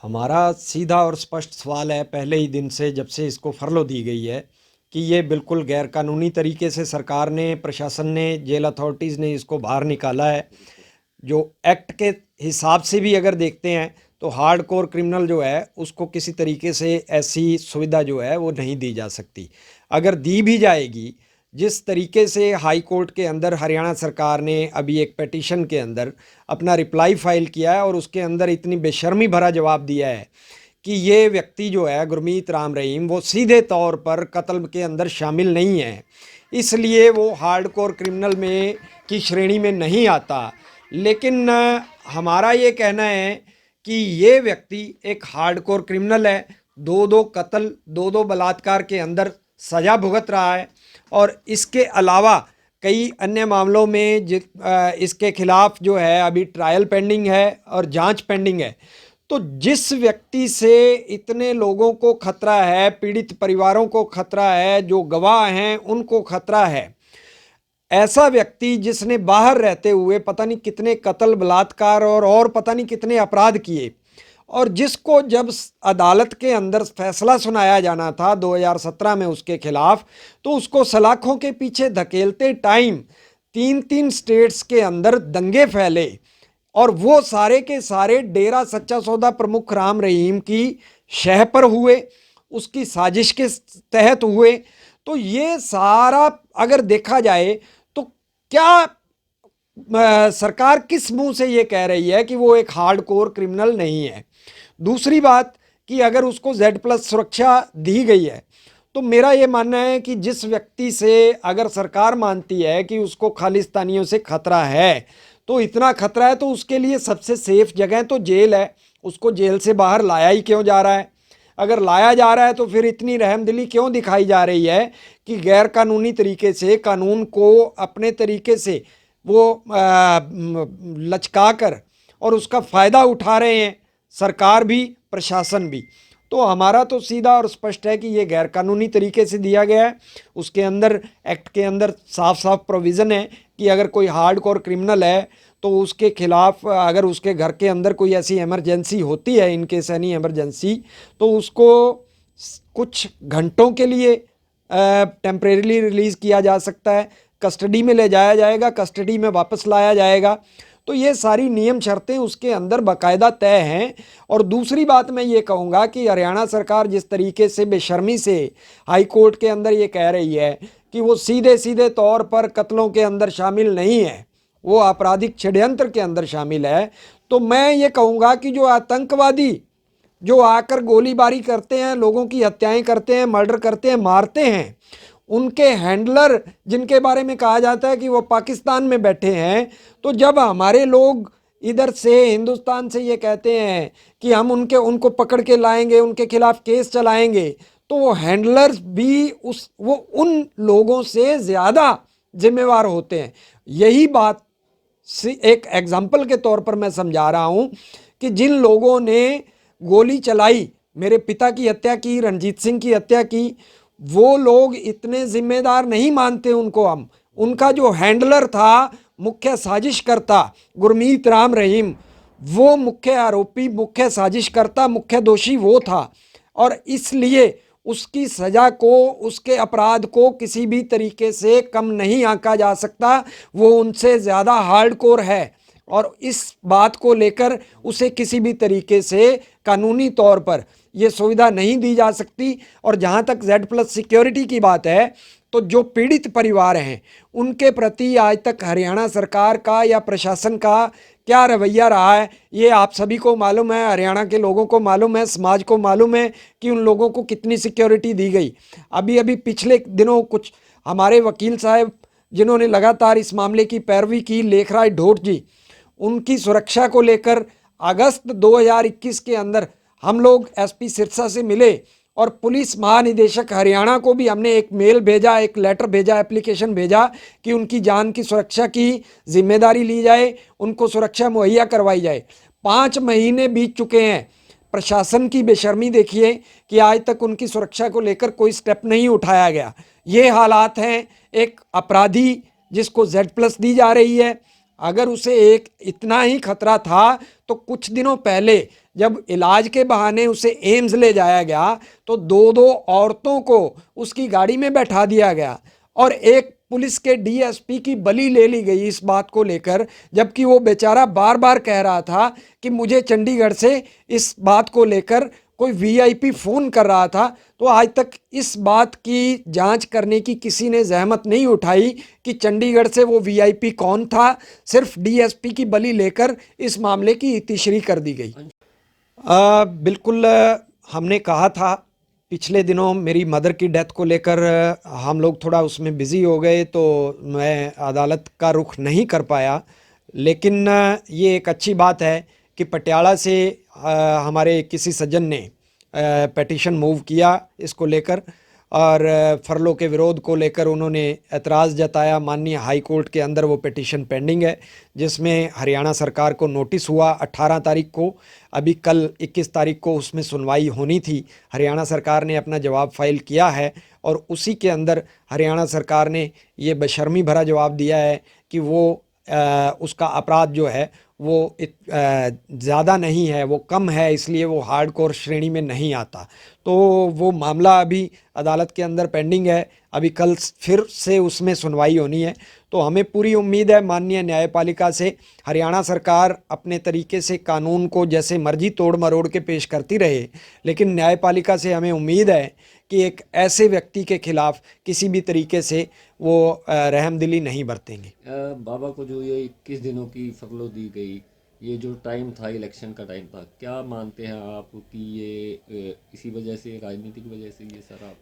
हमारा सीधा और स्पष्ट सवाल है पहले ही दिन से, जब से इसको फरलो दी गई है, कि ये बिल्कुल गैरकानूनी तरीके से सरकार ने, प्रशासन ने, जेल अथॉरिटीज़ ने इसको बाहर निकाला है। जो एक्ट के हिसाब से भी अगर देखते हैं तो हार्ड कोर क्रिमिनल जो है उसको किसी तरीके से ऐसी सुविधा जो है वो नहीं दी जा सकती। अगर दी भी जाएगी, जिस तरीके से हाई कोर्ट के अंदर हरियाणा सरकार ने अभी एक पिटीशन के अंदर अपना रिप्लाई फाइल किया है और उसके अंदर इतनी बेशर्मी भरा जवाब दिया है कि ये व्यक्ति जो है गुरमीत राम रहीम वो सीधे तौर पर कत्ल के अंदर शामिल नहीं है, इसलिए वो हार्डकोर क्रिमिनल में की श्रेणी में नहीं आता। लेकिन हमारा ये कहना है कि ये व्यक्ति एक हार्डकोर क्रिमिनल है। दो दो कत्ल, दो दो बलात्कार के अंदर सज़ा भुगत रहा है और इसके अलावा कई अन्य मामलों में इसके खिलाफ जो है अभी ट्रायल पेंडिंग है और जांच पेंडिंग है। तो जिस व्यक्ति से इतने लोगों को खतरा है, पीड़ित परिवारों को खतरा है, जो गवाह हैं उनको खतरा है, ऐसा व्यक्ति जिसने बाहर रहते हुए पता नहीं कितने कत्ल, बलात्कार और पता नहीं कितने अपराध किए, और जिसको जब अदालत के अंदर फैसला सुनाया जाना था 2017 में उसके खिलाफ, तो उसको सलाखों के पीछे धकेलते टाइम तीन तीन स्टेट्स के अंदर दंगे फैले और वो सारे के सारे डेरा सच्चा सौदा प्रमुख राम रहीम की शह पर हुए, उसकी साजिश के तहत हुए। तो ये सारा अगर देखा जाए तो क्या सरकार किस मुंह से ये कह रही है कि वो एक हार्डकोर क्रिमिनल नहीं है? दूसरी बात कि अगर उसको Z+ सुरक्षा दी गई है, तो मेरा ये मानना है कि जिस व्यक्ति से अगर सरकार मानती है कि उसको खालिस्तानियों से खतरा है, तो इतना खतरा है तो उसके लिए सबसे सेफ जगह तो जेल है। उसको जेल से बाहर लाया ही क्यों जा रहा है? अगर लाया जा रहा है तो फिर इतनी रहमदिली क्यों दिखाई जा रही है कि गैर कानूनी तरीके से कानून को अपने तरीके से वो लचका कर और उसका फ़ायदा उठा रहे हैं, सरकार भी, प्रशासन भी। तो हमारा तो सीधा और स्पष्ट है कि ये गैरकानूनी तरीके से दिया गया है। उसके अंदर, एक्ट के अंदर साफ साफ प्रोविज़न है कि अगर कोई हार्डकोर क्रिमिनल है तो उसके खिलाफ, अगर उसके घर के अंदर कोई ऐसी इमरजेंसी होती है, इन केस एनी इमरजेंसी, तो उसको कुछ घंटों के लिए टेम्परेरीली रिलीज़ किया जा सकता है, कस्टडी में ले जाया जाएगा, कस्टडी में वापस लाया जाएगा। तो ये सारी नियम शर्तें उसके अंदर बाकायदा तय हैं। और दूसरी बात मैं ये कहूँगा कि हरियाणा सरकार जिस तरीके से बेशर्मी से हाई कोर्ट के अंदर ये कह रही है कि वो सीधे सीधे तौर पर कत्लों के अंदर शामिल नहीं है, वो आपराधिक षड्यंत्र के अंदर शामिल है, तो मैं ये कहूँगा कि जो आतंकवादी जो आकर गोलीबारी करते हैं, लोगों की हत्याएं करते हैं, मर्डर करते हैं, मारते हैं, उनके हैंडलर जिनके बारे में कहा जाता है कि वो पाकिस्तान में बैठे हैं, तो जब हमारे लोग इधर से हिंदुस्तान से ये कहते हैं कि हम उनको पकड़ के लाएंगे, उनके खिलाफ केस चलाएंगे, तो वो हैंडलर्स भी वो उन लोगों से ज़्यादा जिम्मेवार होते हैं। यही बात एक एग्जाम्पल के तौर पर मैं समझा रहा हूँ कि जिन लोगों ने गोली चलाई, मेरे पिता की हत्या की, रंजीत सिंह की हत्या की, वो लोग इतने जिम्मेदार नहीं मानते उनको हम। उनका जो हैंडलर था, मुख्य साजिशकर्ता गुरमीत राम रहीम, वो मुख्य आरोपी, मुख्य साजिशकर्ता, मुख्य दोषी वो था, और इसलिए उसकी सज़ा को, उसके अपराध को किसी भी तरीके से कम नहीं आंका जा सकता। वो उनसे ज़्यादा हार्डकोर है और इस बात को लेकर उसे किसी भी तरीके से कानूनी तौर पर ये सुविधा नहीं दी जा सकती। और जहाँ तक Z+ सिक्योरिटी की बात है, तो जो पीड़ित परिवार हैं उनके प्रति आज तक हरियाणा सरकार का या प्रशासन का क्या रवैया रहा है, ये आप सभी को मालूम है, हरियाणा के लोगों को मालूम है, समाज को मालूम है कि उन लोगों को कितनी सिक्योरिटी दी गई। अभी अभी पिछले दिनों कुछ हमारे वकील साहब जिन्होंने लगातार इस मामले की पैरवी की, लेखराज ढोट जी, उनकी सुरक्षा को लेकर अगस्त 2021 के अंदर हम लोग SP सिरसा से मिले और पुलिस महानिदेशक हरियाणा को भी हमने एक मेल भेजा, एक लेटर भेजा, एप्लीकेशन भेजा कि उनकी जान की सुरक्षा की जिम्मेदारी ली जाए, उनको सुरक्षा मुहैया करवाई जाए। 5 महीने बीत चुके हैं, प्रशासन की बेशर्मी देखिए कि आज तक उनकी सुरक्षा को लेकर कोई स्टेप नहीं उठाया गया। ये हालात हैं एक अपराधी जिसको Z+ दी जा रही है। अगर उसे एक इतना ही खतरा था तो कुछ दिनों पहले जब इलाज के बहाने उसे एम्स ले जाया गया तो दो दो औरतों को उसकी गाड़ी में बैठा दिया गया और एक पुलिस के डीएसपी की बलि ले ली गई इस बात को लेकर, जबकि वो बेचारा बार बार कह रहा था कि मुझे चंडीगढ़ से इस बात को लेकर कोई वीआईपी फ़ोन कर रहा था। तो आज तक इस बात की जांच करने की किसी ने जहमत नहीं उठाई कि चंडीगढ़ से वो वीआईपी कौन था। सिर्फ डीएसपी की बलि लेकर इस मामले की इतिश्री कर दी गई। बिल्कुल हमने कहा था पिछले दिनों मेरी मदर की डेथ को लेकर हम लोग थोड़ा उसमें बिज़ी हो गए तो मैं अदालत का रुख नहीं कर पाया, लेकिन ये एक अच्छी बात है कि पटियाला से हमारे किसी सज्जन ने पेटिशन मूव किया इसको लेकर और फरलो के विरोध को लेकर उन्होंने एतराज़ जताया। माननीय हाई कोर्ट के अंदर वो पिटीशन पेंडिंग है जिसमें हरियाणा सरकार को नोटिस हुआ 18 तारीख को। अभी कल 21 तारीख को उसमें सुनवाई होनी थी। हरियाणा सरकार ने अपना जवाब फाइल किया है और उसी के अंदर हरियाणा सरकार ने ये बेशर्मी भरा जवाब दिया है कि वो उसका अपराध जो है वो ज़्यादा नहीं है, वो कम है, इसलिए वो हार्डकोर श्रेणी में नहीं आता। तो वो मामला अभी अदालत के अंदर पेंडिंग है, अभी कल फिर से उसमें सुनवाई होनी है। तो हमें पूरी उम्मीद है माननीय न्यायपालिका से। हरियाणा सरकार अपने तरीके से कानून को जैसे मर्जी तोड़ मरोड़ के पेश करती रहे, लेकिन न्यायपालिका से हमें उम्मीद है कि एक ऐसे व्यक्ति के खिलाफ किसी भी तरीके से वो रहमदिली नहीं बरतेंगे। बाबा को जो ये 21 दिनों की फरलो दी गई, ये जो टाइम था इलेक्शन का टाइम था, क्या मानते हैं आप कि ये इसी वजह से, राजनीतिक वजह से ये सारा?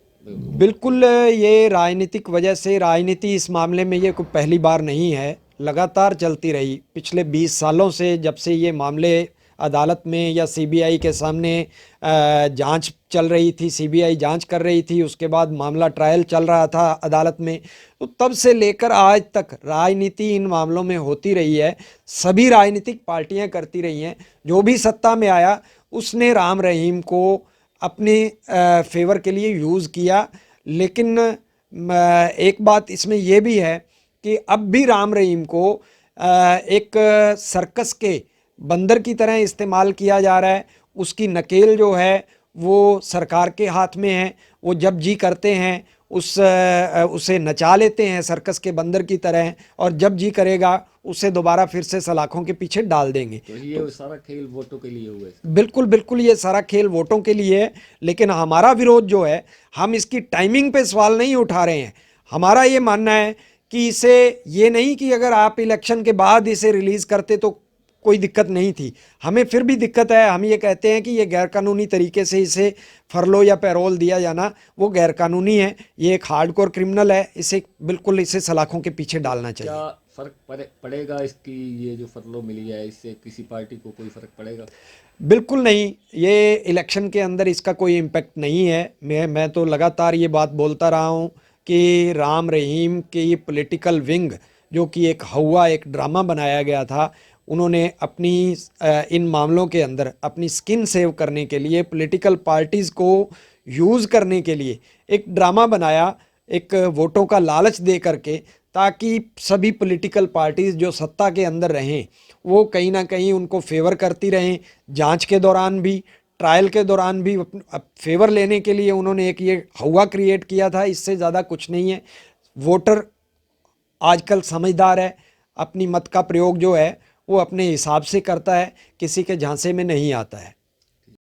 बिल्कुल ये राजनीतिक वजह से, राजनीति इस मामले में ये कोई पहली बार नहीं है, लगातार चलती रही पिछले 20 सालों से। जब से ये मामले अदालत में या सीबीआई के सामने जांच चल रही थी, सीबीआई जांच कर रही थी, उसके बाद मामला ट्रायल चल रहा था अदालत में, तो तब से लेकर आज तक राजनीति इन मामलों में होती रही है। सभी राजनीतिक पार्टियां करती रही हैं। जो भी सत्ता में आया उसने राम रहीम को अपने फेवर के लिए यूज़ किया। लेकिन एक बात इसमें यह भी है कि अब भी राम रहीम को एक सर्कस के बंदर की तरह इस्तेमाल किया जा रहा है। उसकी नकेल जो है वो सरकार के हाथ में है। वो जब जी करते हैं उसे नचा लेते हैं सर्कस के बंदर की तरह, और जब जी करेगा उसे दोबारा फिर से सलाखों के पीछे डाल देंगे। तो ये सारा खेल वोटों के लिए हुआ है। बिल्कुल बिल्कुल, ये सारा खेल वोटों के लिए है। लेकिन हमारा विरोध जो है, हम इसकी टाइमिंग पे सवाल नहीं उठा रहे हैं। हमारा ये मानना है कि इसे, ये नहीं कि अगर आप इलेक्शन के बाद इसे रिलीज़ करते तो कोई दिक्कत नहीं थी, हमें फिर भी दिक्कत है। हम ये कहते हैं कि ये गैरकानूनी तरीके से इसे फरलो या पैरोल दिया जाना वो गैरकानूनी है। ये एक हार्डकोर क्रिमिनल है, इसे बिल्कुल इसे सलाखों के पीछे डालना चाहिए। क्या फर्क पड़ेगा इसकी, ये जो फरलो मिली है इससे किसी पार्टी को कोई फर्क पड़ेगा? बिल्कुल नहीं, ये इलेक्शन के अंदर इसका कोई इम्पैक्ट नहीं है। मैं तो लगातार ये बात बोलता रहा हूँ कि राम रहीम के ये पॉलिटिकल विंग जो कि एक हवा, एक ड्रामा बनाया गया था, उन्होंने अपनी इन मामलों के अंदर अपनी स्किन सेव करने के लिए, पॉलिटिकल पार्टीज़ को यूज़ करने के लिए एक ड्रामा बनाया, एक वोटों का लालच दे करके, ताकि सभी पॉलिटिकल पार्टीज़ जो सत्ता के अंदर रहें वो कहीं ना कहीं उनको फेवर करती रहें। जांच के दौरान भी, ट्रायल के दौरान भी फेवर लेने के लिए उन्होंने एक ये हवा क्रिएट किया था। इससे ज़्यादा कुछ नहीं है। वोटर आजकल समझदार है, अपनी मत का प्रयोग जो है वो अपने हिसाब से करता है, किसी के झांसे में नहीं आता है।